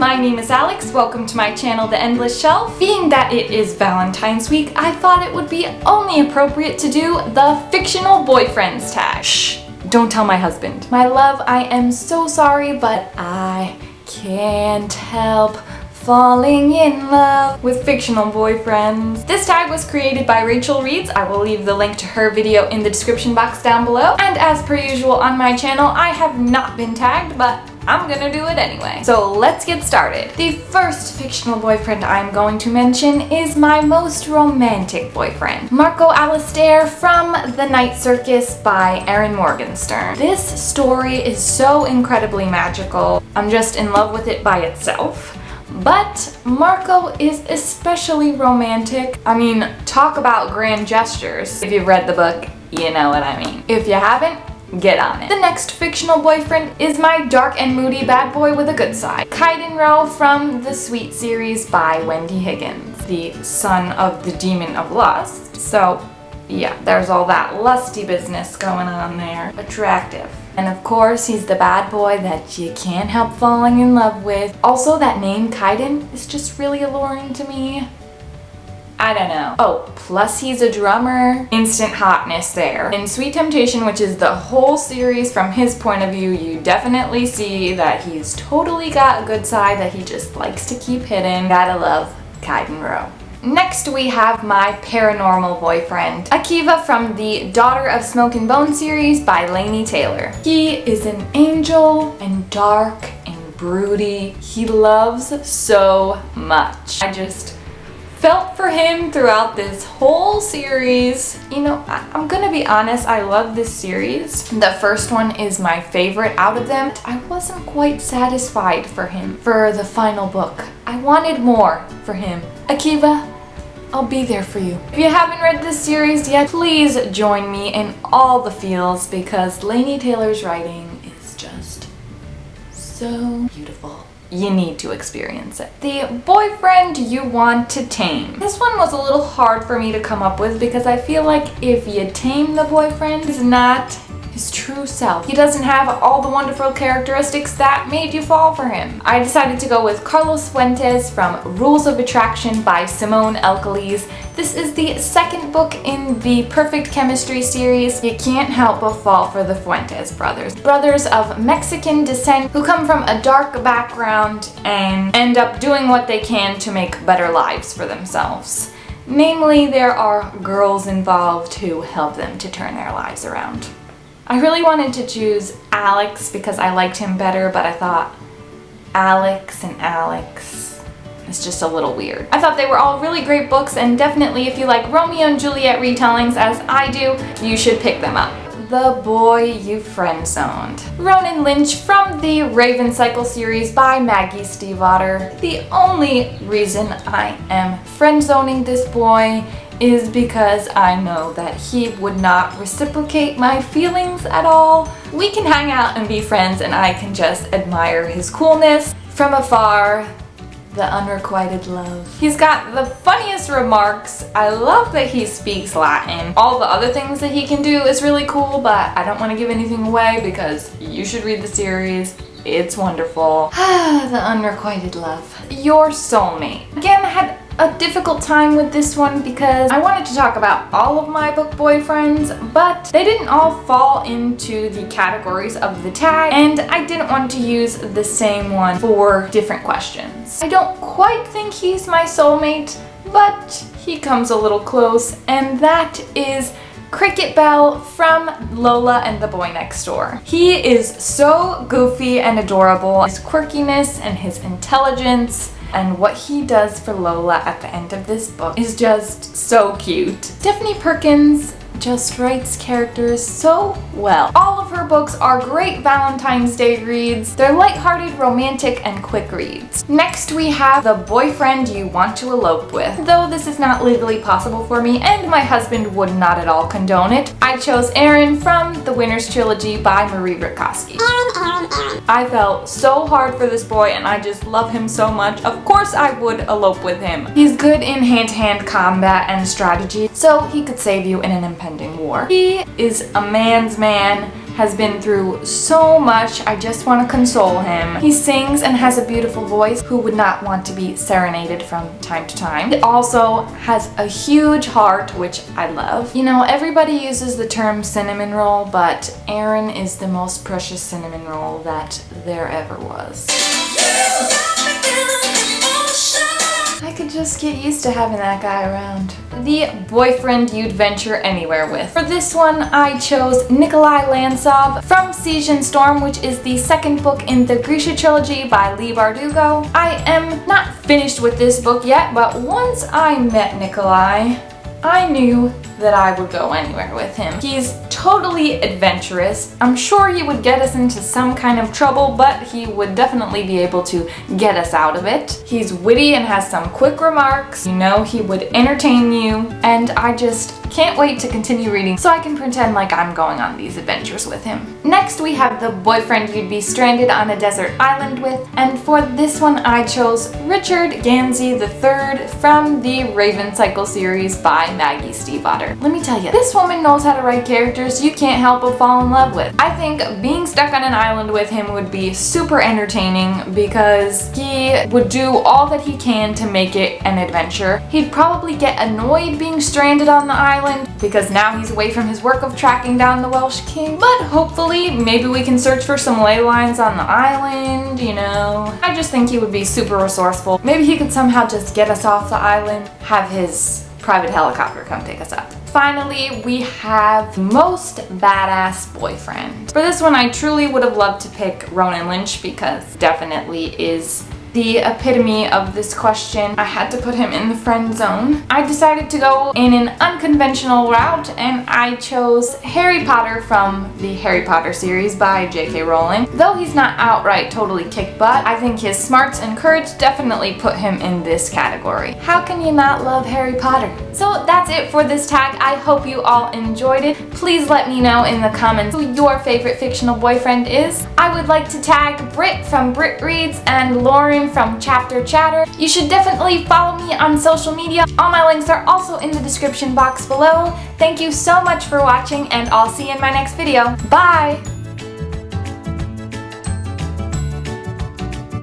my name is Alex. Welcome to my channel, The Endless Shelf. Being that it is Valentine's week, I thought it would be only appropriate to do the fictional boyfriends tag. Shh, don't tell my husband. My love, I am so sorry, but I can't help falling in love with fictional boyfriends. This tag was created by Rachel Reeds. I will leave the link to her video in the description box down below. And as per usual on my channel, I have not been tagged, but I'm gonna do it anyway. So let's get started. The first fictional boyfriend I'm going to mention is my most romantic boyfriend, Marco Alastair from The Night Circus by Erin Morgenstern. This story is so incredibly magical. I'm just in love with it by itself. But Marco is especially romantic. I mean, talk about grand gestures. If you've read the book, you know what I mean. If you haven't, get on it. The next fictional boyfriend is my dark and moody bad boy with a good side, Khai Dirow from the Sweet series by Wendy Higgins, the son of the demon of lust. So yeah, there's all that lusty business going on there. Attractive. And of course, he's the bad boy that you can't help falling in love with. Also, that name, Kaiden, is just really alluring to me. I don't know. Oh, plus he's a drummer. Instant hotness there. In Sweet Temptation, which is the whole series from his point of view, you definitely see that he's totally got a good side that he just likes to keep hidden. Gotta love Khai Dirow. Next we have my paranormal boyfriend, Akiva from the Daughter of Smoke and Bone series by Laini Taylor. He is an angel and dark and broody. He loves so much. I just felt for him throughout this whole series. You know, I'm gonna be honest, I love this series. The first one is my favorite out of them. I wasn't quite satisfied for him for the final book. I wanted more for him. Akiva, I'll be there for you. If you haven't read this series yet, please join me in all the feels because Laini Taylor's writing is just so beautiful. You need to experience it. The boyfriend you want to tame. This one was a little hard for me to come up with because I feel like if you tame the boyfriend, he's not his true self. He doesn't have all the wonderful characteristics that made you fall for him. I decided to go with Carlos Fuentes from Rules of Attraction by Simone Elkeles. This is the second book in the Perfect Chemistry series. You can't help but fall for the Fuentes brothers. Brothers of Mexican descent who come from a dark background and end up doing what they can to make better lives for themselves. Namely, there are girls involved who help them to turn their lives around. I really wanted to choose Alex because I liked him better, but I thought Alex and Alex is just a little weird. I thought they were all really great books, and definitely if you like Romeo and Juliet retellings as I do, you should pick them up. The Boy You Friend-Zoned. Ronan Lynch from the Raven Cycle series by Maggie Stiefvater. The only reason I am friend-zoning this boy is because I know that he would not reciprocate my feelings at all. We can hang out and be friends and I can just admire his coolness from afar. The unrequited love. He's got the funniest remarks. I love that he speaks Latin. All the other things that he can do is really cool, but I don't want to give anything away because you should read the series. It's wonderful. The unrequited love. Your soulmate. Again, I had a difficult time with this one because I wanted to talk about all of my book boyfriends, but they didn't all fall into the categories of the tag, and I didn't want to use the same one for different questions. I don't quite think he's my soulmate, but he comes a little close, and that is Cricket Bell from Lola and the Boy Next Door. He is so goofy and adorable. His quirkiness and his intelligence and what he does for Lola at the end of this book is just so cute. Stephanie Perkins just writes characters so well. All of her books are great Valentine's Day reads. They're lighthearted, romantic, and quick reads. Next we have The Boyfriend You Want to Elope With. Though this is not legally possible for me and my husband would not at all condone it, I chose Aaron from the Winner's Trilogy by Marie Rutkoski. I felt so hard for this boy and I just love him so much. Of course I would elope with him. He's good in hand-to-hand combat and strategy, so he could save you in an impending war. He is a man's man, has been through so much. I just want to console him. He sings and has a beautiful voice. Who would not want to be serenaded from time to time? He also has a huge heart, which I love. You know, everybody uses the term cinnamon roll, but Aaron is the most precious cinnamon roll that there ever was. I could just get used to having that guy around. The boyfriend you'd venture anywhere with. For this one, I chose Nikolai Lansov from Siege and Storm, which is the second book in the Grisha trilogy by Leigh Bardugo. I am not finished with this book yet, but once I met Nikolai, I knew that I would go anywhere with him. He's totally adventurous. I'm sure he would get us into some kind of trouble, but he would definitely be able to get us out of it. He's witty and has some quick remarks. You know, he would entertain you, and I just can't wait to continue reading so I can pretend like I'm going on these adventures with him. Next, we have the boyfriend you'd be stranded on a desert island with, and for this one I chose Richard Gansey III from the Raven Cycle series by Maggie Stiefvater. Let me tell you, this woman knows how to write characters you can't help but fall in love with. I think being stuck on an island with him would be super entertaining because he would do all that he can to make it an adventure. He'd probably get annoyed being stranded on the island because now he's away from his work of tracking down the Welsh King, but hopefully maybe we can search for some ley lines on the island, you know. I just think he would be super resourceful. Maybe he could somehow just get us off the island, have his private helicopter come pick us up. Finally, we have most badass boyfriend. For this one, I truly would have loved to pick Ronan Lynch because definitely is the epitome of this question. I had to put him in the friend zone. I decided to go in an unconventional route and I chose Harry Potter from the Harry Potter series by J.K. Rowling. Though he's not outright totally kick butt, I think his smarts and courage definitely put him in this category. How can you not love Harry Potter? So that's it for this tag. I hope you all enjoyed it. Please let me know in the comments who your favorite fictional boyfriend is. I would like to tag Britt from Britt Reads and Lauren from Chapter Chatter. You should definitely follow me on social media. All my links are also in the description box below. Thank you so much for watching and I'll see you in my next video. Bye!